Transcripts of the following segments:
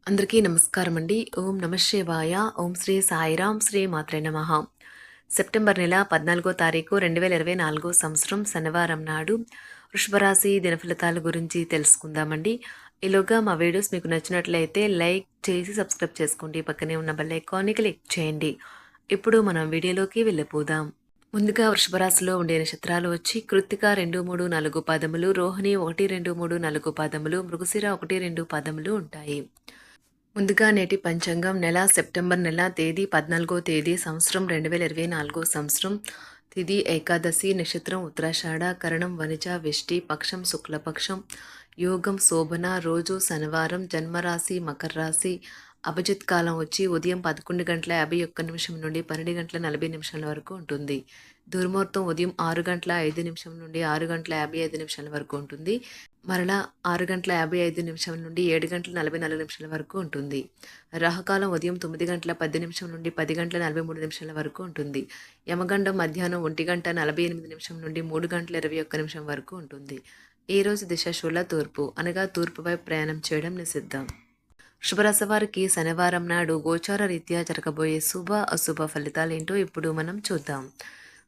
అందరికీ నమస్కారం అండి. ఓం నమ శివాయ. ఓం శ్రీ సాయిరాం శ్రీ మాత్రే నమః. సెప్టెంబర్ నెల 14 తారీఖు 2024 సంవత్సరం శనివారం నాడు వృషభరాశి దినఫలితాల గురించి తెలుసుకుందామండి. ఈలోగా మా వీడియోస్ మీకు నచ్చినట్లయితే లైక్ చేసి సబ్స్క్రైబ్ చేసుకోండి. పక్కనే ఉన్న బెల్ ఐకాన్ని క్లిక్ చేయండి. ఇప్పుడు మనం వీడియోలోకి వెళ్ళిపోదాం. ముందుగా వృషభరాశిలో ఉండే నక్షత్రాలు వచ్చి కృత్తిక 2, 3, 4 పాదములు, రోహిణి 1, 2, 3, 4 పాదములు, మృగశిర 1, 2 పాదములు ఉంటాయి. ముందుగా నేటి పంచాంగం నెల సెప్టెంబర్ నెల తేదీ 14వ తేదీ సంవత్సరం 2024 సంవత్సరం తిథి ఏకాదశి నక్షత్రం ఉత్తరాషాఢ కరణం వనిజ వెష్టి పక్షం శుక్లపక్షం యోగం శోభన రోజు శనివారం జన్మరాశి మకర రాశి అభిజిత్ కాలం వచ్చి ఉదయం 11:51 నుండి 12:40 వరకు ఉంటుంది. దుర్ముహూర్తం ఉదయం 6:05 నుండి 6:55 వరకు ఉంటుంది. మరలా 6:55 నుండి 7:44 వరకు ఉంటుంది. రాహుకాలం ఉదయం 9:10 నుండి 10:43 వరకు ఉంటుంది. యమగండం మధ్యాహ్నం 1:48 నుండి 3:21 వరకు ఉంటుంది. ఈ రోజు దిశ శూల తూర్పు అనగా తూర్పు వైపు ప్రయాణం చేయడం నిషిద్ధం. వృషభరాశి వారికి శనివారం నాడు గోచార రీత్యా జరగబోయే శుభ అశుభ ఫలితాలేంటో ఇప్పుడు మనం చూద్దాం.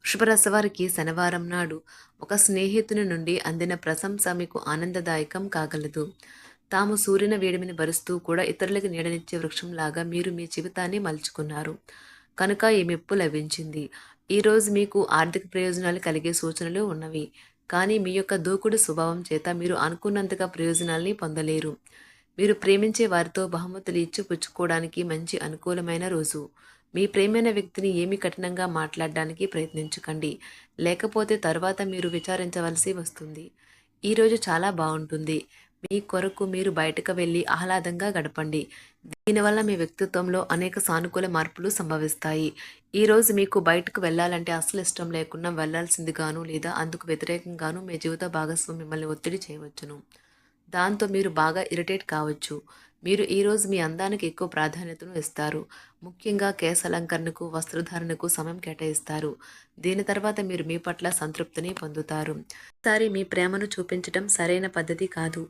వృషభరాశి వారికి శనివారం నాడు ఒక స్నేహితుని నుండి అందిన ప్రశంస మీకు ఆనందదాయకం కాగలదు. తాము సూర్యుని వేడిమిని భరుస్తూ కూడా ఇతరులకు నీడనిచ్చే వృక్షంలాగా మీరు మీ జీవితాన్ని మలుచుకున్నారు కనుక ఈ మెప్పు లభించింది. ఈరోజు మీకు ఆర్థిక ప్రయోజనాలు కలిగే సూచనలు ఉన్నవి. కానీ మీ యొక్క దూకుడు స్వభావం చేత మీరు అనుకున్నంతగా ప్రయోజనాల్ని పొందలేరు. మీరు ప్రేమించే వారితో బహుమతులు ఇచ్చి పుచ్చుకోవడానికి మంచి అనుకూలమైన రోజు. మీ ప్రేమైన వ్యక్తిని ఏమీ కఠినంగా మాట్లాడడానికి ప్రయత్నించకండి, లేకపోతే తరువాత మీరు విచారించవలసి వస్తుంది. ఈరోజు చాలా బాగుంటుంది. మీ కొరకు మీరు బయటకు వెళ్ళి ఆహ్లాదంగా గడపండి. దీనివల్ల మీ వ్యక్తిత్వంలో అనేక సానుకూల మార్పులు సంభవిస్తాయి. ఈరోజు మీకు బయటకు వెళ్ళాలంటే అసలు ఇష్టం లేకుండా వెళ్లాల్సిందిగాను లేదా అందుకు వ్యతిరేకంగాను మీ జీవిత భాగస్వామి మిమ్మల్ని ఒత్తిడి చేయవచ్చును. దాంతో మీరు బాగా ఇరిటేట్ కావచ్చు. మీరు ఈరోజు మీ అందానికి ఎక్కువ ప్రాధాన్యతను ఇస్తారు. ముఖ్యంగా కేశాలంకరణకు, వస్త్రధారణకు సమయం కేటాయిస్తారు. దీని తర్వాత మీరు మీ పట్ల సంతృప్తిని పొందుతారు. ఈసారి మీ ప్రేమను చూపించడం సరైన పద్ధతి కాదు.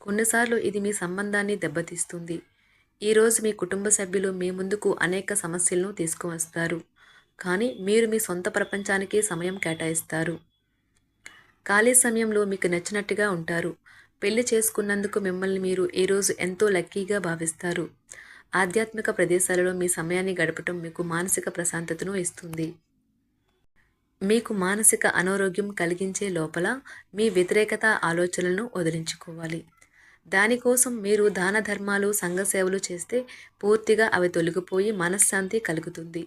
కొన్నిసార్లు ఇది మీ సంబంధాన్ని దెబ్బతీస్తుంది. ఈరోజు మీ కుటుంబ సభ్యులు మీ ముందుకు అనేక సమస్యలను తీసుకువస్తారు. కానీ మీరు మీ సొంత ప్రపంచానికి సమయం కేటాయిస్తారు. ఖాళీ సమయంలో మీకు నచ్చినట్టుగా ఉంటారు. పెళ్లి చేసుకున్నందుకు మిమ్మల్ని మీరు ఈరోజు ఎంతో లక్కీగా భావిస్తారు. ఆధ్యాత్మిక ప్రదేశాలలో మీ సమయాన్ని గడపటం మీకు మానసిక ప్రశాంతతను ఇస్తుంది. మీకు మానసిక అనారోగ్యం కలిగించే లోపల మీ వ్యతిరేకత ఆలోచనలను వదిలించుకోవాలి. దానికోసం మీరు దాన ధర్మాలు సంఘ సేవలు చేస్తే పూర్తిగా అవి తొలగిపోయి మనశ్శాంతి కలుగుతుంది.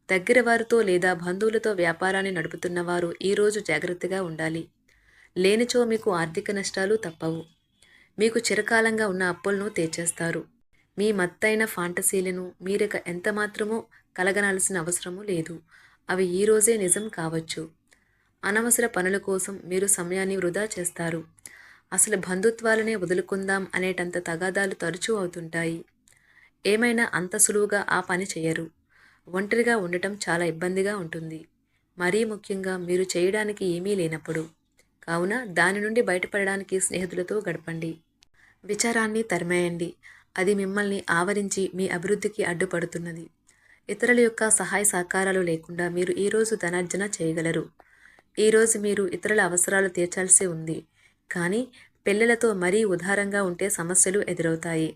దగ్గర వారితో లేదా బంధువులతో వ్యాపారాన్ని నడుపుతున్న వారు ఈరోజు జాగ్రత్తగా ఉండాలి. లేనిచో మీకు ఆర్థిక నష్టాలు తప్పవు. మీకు చిరకాలంగా ఉన్న అప్పులను తీర్చేస్తారు. మీ మత్తైన ఫాంటసీలను మీరిక ఎంతమాత్రమూ కలగనాల్సిన అవసరము లేదు. అవి ఈరోజే నిజం కావచ్చు. అనవసర పనుల కోసం మీరు సమయాన్ని వృధా చేస్తారు. అసలు బంధుత్వాలనే వదులుకుందాం అనేటంత తగాదాలు తరచూ అవుతుంటాయి. ఏమైనా అంత సులువుగా ఆ పని చేయరు. ఒంటరిగా ఉండటం చాలా ఇబ్బందిగా ఉంటుంది. మరీ ముఖ్యంగా మీరు చేయడానికి ఏమీ లేనప్పుడు. కావున దాని నుండి బయటపడడానికి స్నేహితులతో గడపండి. విచారాన్ని తరిమేయండి. అది మిమ్మల్ని ఆవరించి మీ అభివృద్ధికి అడ్డుపడుతున్నది. ఇతరుల యొక్క సహాయ సహకారాలు లేకుండా మీరు ఈరోజు ధనార్జన చేయగలరు. ఈరోజు మీరు ఇతరుల అవసరాలు తీర్చాల్సి ఉంది. కానీ పిల్లలతో మరీ ఉదారంగా ఉంటే సమస్యలు ఎదురవుతాయి.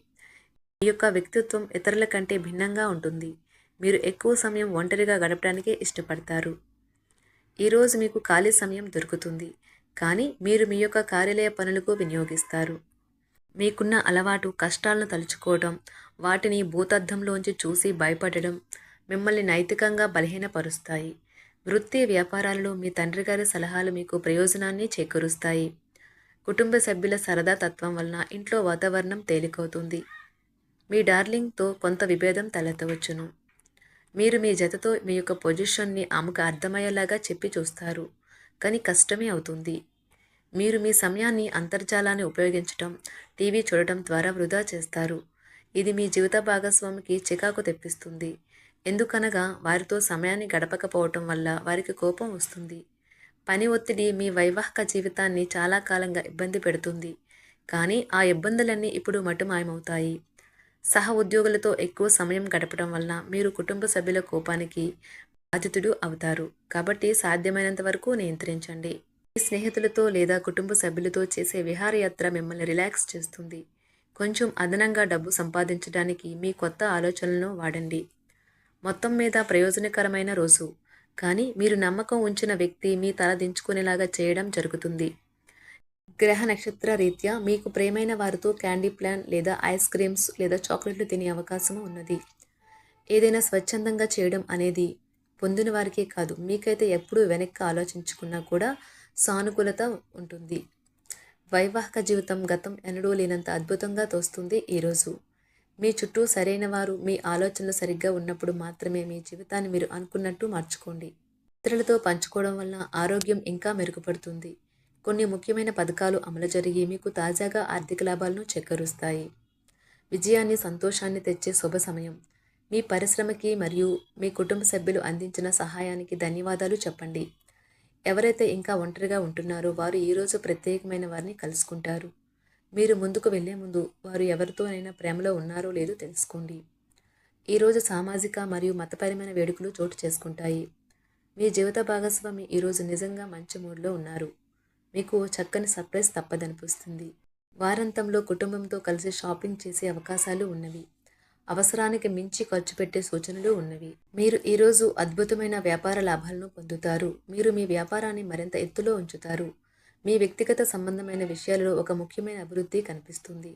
మీ యొక్క వ్యక్తిత్వం ఇతరుల కంటే భిన్నంగా ఉంటుంది. మీరు ఎక్కువ సమయం ఒంటరిగా గడపడానికే ఇష్టపడతారు. ఈరోజు మీకు ఖాళీ సమయం దొరుకుతుంది. కానీ మీరు మీ యొక్క కార్యాలయ పనులకు వినియోగిస్తారు. మీకున్న అలవాటు కష్టాలను తలుచుకోవడం, వాటిని భూతద్దంలోంచి చూసి భయపడడం మిమ్మల్ని నైతికంగా బలహీనపరుస్తాయి. వృత్తి వ్యాపారాలలో మీ తండ్రి గారి సలహాలు మీకు ప్రయోజనాన్ని చేకూరుస్తాయి. కుటుంబ సభ్యుల సరదా తత్వం వలన ఇంట్లో వాతావరణం తేలికవుతుంది. మీ డార్లింగ్తో కొంత విభేదం తలెత్తవచ్చును. మీరు మీ జతతో మీ యొక్క పొజిషన్ని ఆమెకు అర్థమయ్యేలాగా చెప్పి చూస్తారు. కానీ కష్టమే అవుతుంది. మీరు మీ సమయాన్ని అంతర్జాలాన్ని ఉపయోగించటం, టీవీ చూడటం ద్వారా వృధా చేస్తారు. ఇది మీ జీవిత భాగస్వామికి చికాకు తెప్పిస్తుంది. ఎందుకనగా వారితో సమయాన్ని గడపకపోవటం వల్ల వారికి కోపం వస్తుంది. పని ఒత్తిడి మీ వైవాహిక జీవితాన్ని చాలా కాలంగా ఇబ్బంది పెడుతుంది. కానీ ఆ ఇబ్బందులన్నీ ఇప్పుడు మటుమాయమవుతాయి. సహ ఉద్యోగులతో ఎక్కువ సమయం గడపడం వలన మీరు కుటుంబ సభ్యుల కోపానికి బాధితుడు అవుతారు. కాబట్టి సాధ్యమైనంత వరకు నియంత్రించండి. మీ స్నేహితులతో లేదా కుటుంబ సభ్యులతో చేసే విహారయాత్ర మిమ్మల్ని రిలాక్స్ చేస్తుంది. కొంచెం అదనంగా డబ్బు సంపాదించడానికి మీ కొత్త ఆలోచనలను వాడండి. మొత్తం మీద ప్రయోజనకరమైన రోజు. కానీ మీరు నమ్మకం ఉంచిన వ్యక్తి మీ తల దించుకునేలాగా చేయడం జరుగుతుంది. గ్రహ నక్షత్ర రీత్యా మీకు ప్రియమైన వారితో క్యాండీ ప్లాన్ లేదా ఐస్ క్రీమ్స్ లేదా చాక్లెట్లు తినే అవకాశం ఉన్నది. ఏదైనా స్వచ్ఛందంగా చేయడం అనేది పొందిన వారికే కాదు, మీకైతే ఎప్పుడూ వెనక్కి ఆలోచించుకున్నా కూడా సానుకూలత ఉంటుంది. వైవాహిక జీవితం గతం ఎన్నడూ లేనంత అద్భుతంగా తోస్తుంది ఈరోజు. మీ చుట్టూ సరైన వారు, మీ ఆలోచనలు సరిగ్గా ఉన్నప్పుడు మాత్రమే మీ జీవితాన్ని మీరు అనుకున్నట్టు మార్చుకోండి. ఇతరులతో పంచుకోవడం వల్ల ఆరోగ్యం ఇంకా మెరుగుపడుతుంది. కొన్ని ముఖ్యమైన పథకాలు అమలు జరిగి మీకు తాజాగా ఆర్థిక లాభాలను చేకూరుస్తాయి. విజయాన్ని, సంతోషాన్ని తెచ్చే శుభ సమయం. మీ పరిశ్రమకి మరియు మీ కుటుంబ సభ్యులు అందించిన సహాయానికి ధన్యవాదాలు చెప్పండి. ఎవరైతే ఇంకా ఒంటరిగా ఉంటున్నారో వారు ఈరోజు ప్రత్యేకమైన వారిని కలుసుకుంటారు. మీరు ముందుకు వెళ్లే ముందు వారు ఎవరితోనైనా ప్రేమలో ఉన్నారో లేదో తెలుసుకోండి. ఈరోజు సామాజిక మరియు మతపరమైన వేడుకలు చోటు చేసుకుంటాయి. మీ జీవిత భాగస్వామి ఈరోజు నిజంగా మంచి మూడ్లో ఉన్నారు. మీకు ఓ చక్కని సర్ప్రైజ్ తప్పదనిపిస్తుంది. వారాంతంలో కుటుంబంతో కలిసి షాపింగ్ చేసే అవకాశాలు ఉన్నవి. అవసరానికి మించి ఖర్చు పెట్టే సూచనలు ఉన్నవి. మీరు ఈరోజు అద్భుతమైన వ్యాపార లాభాలను పొందుతారు. మీరు మీ వ్యాపారాన్ని మరింత ఎత్తులో ఉంచుతారు. మీ వ్యక్తిగత సంబంధమైన విషయాలలో ఒక ముఖ్యమైన అభివృద్ధి కనిపిస్తుంది.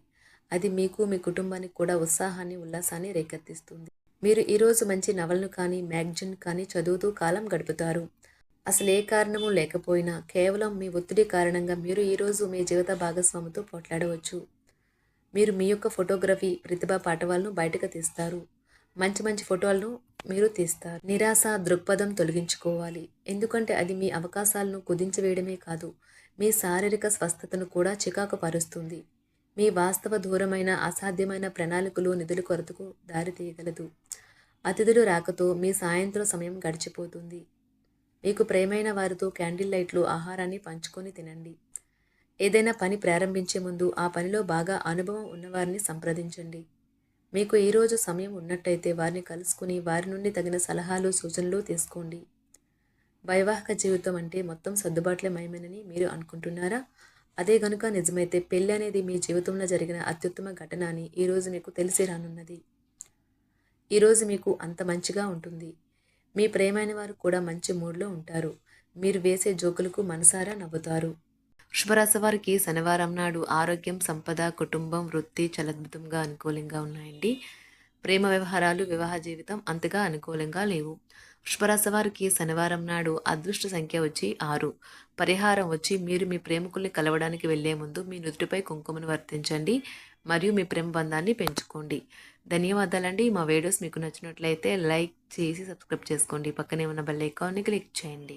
అది మీకు, మీ కుటుంబానికి కూడా ఉత్సాహాన్ని, ఉల్లాసాన్ని రేకెత్తిస్తుంది. మీరు ఈరోజు మంచి నవలను కానీ, మ్యాగజైన్ కానీ చదువుతూ కాలం గడుపుతారు. అసలు ఏ కారణము లేకపోయినా కేవలం మీ ఒత్తిడి కారణంగా మీరు ఈరోజు మీ జీవిత భాగస్వామితో పోట్లాడవచ్చు. మీరు మీ యొక్క ఫోటోగ్రఫీ ప్రతిభా పాఠవాలను బయటకు తీస్తారు. మంచి మంచి ఫోటోలను మీరు తీస్తారు. నిరాశ దృక్పథం తొలగించుకోవాలి. ఎందుకంటే అది మీ అవకాశాలను కుదించివేయడమే కాదు, మీ శారీరక స్వస్థతను కూడా చికాకు పరుస్తుంది. మీ వాస్తవ దూరమైన అసాధ్యమైన ప్రణాళికలు నిధుల కొరతకు దారితీయగలదు. అతిథులు రాకతో మీ సాయంత్రం సమయం గడిచిపోతుంది. మీకు ప్రియమైన వారితో క్యాండిల్ లైట్లు, ఆహారాన్ని పంచుకొని తినండి. ఏదైనా పని ప్రారంభించే ముందు ఆ పనిలో బాగా అనుభవం ఉన్నవారిని సంప్రదించండి. మీకు ఈరోజు సమయం ఉన్నట్టయితే వారిని కలుసుకుని వారి నుండి తగిన సలహాలు, సూచనలు తీసుకోండి. వైవాహిక జీవితం అంటే మొత్తం సర్దుబాట్లే మయమేనని మీరు అనుకుంటున్నారా? అదే గనుక నిజమైతే పెళ్ళి అనేది మీ జీవితంలో జరిగిన అత్యుత్తమ ఘటన అని ఈరోజు మీకు తెలిసి రానున్నది. ఈరోజు మీకు అంత మంచిగా ఉంటుంది. మీ ప్రియమైన వారు కూడా మంచి మూడ్లో ఉంటారు. మీరు వేసే జోకులకు మనసారా నవ్వుతారు. వృషభరాశి వారికి శనివారం నాడు ఆరోగ్యం, సంపద, కుటుంబం, వృత్తి చాలా అద్భుతంగా అనుకూలంగా ఉన్నాయండి. ప్రేమ వ్యవహారాలు, వివాహ జీవితం అంతగా అనుకూలంగా లేవు. వృషభరాశి వారికి శనివారం నాడు అదృష్ట సంఖ్య వచ్చి 6. పరిహారం వచ్చి మీరు మీ ప్రేమికుల్ని కలవడానికి వెళ్లే ముందు మీ నుదుటిపై కుంకుమను వర్తించండి మరియు మీ ప్రేమ బంధాన్ని పెంచుకోండి. ధన్యవాదాలండి. మా వీడియోస్ మీకు నచ్చినట్లయితే లైక్ చేసి సబ్స్క్రైబ్ చేసుకోండి. పక్కనే ఉన్న బెల్ ఐకాన్ని క్లిక్ చేయండి.